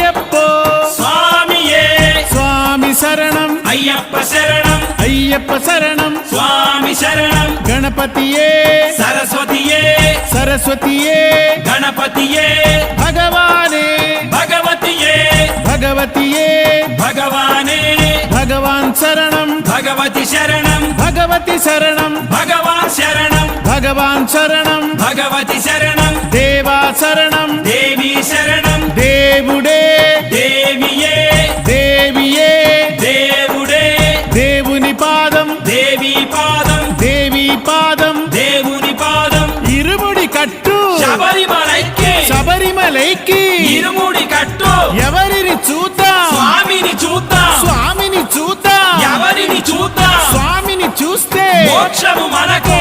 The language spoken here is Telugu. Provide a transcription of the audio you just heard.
అయ్యప్పో స్వామియే స్వామి శరణం అయ్యప్ప శరణం అయ్యప్ప శరణం స్వామి శరణం గణపతియే సరస్వతియే సరస్వతియే గణపతియే భగవానే భగవతియే భగవతియే భగవానే భగవాన్ శరణం భగవతి శరణం భగవతి శరణం భగవాన్ శరణం భగవాన్ శరణం భగవతి శరణం దేవా శరణం దేవి శరణం దేవుడే దేవియే దేవియే దేవుడే దేవుని పాదం దేవి పాదం దేవి పాదం దేవుని పాదం ఇరుముడి కట్టు శబరిమలైకి శబరిమలైకి ఇరుముడి కట్టు ఎవరిని చూద్దాం స్వామిని చూద్దాం స్వామిని చూద్దాం ఎవరిని చూద్దాం స్వామిని చూస్తే మోక్షము మనకు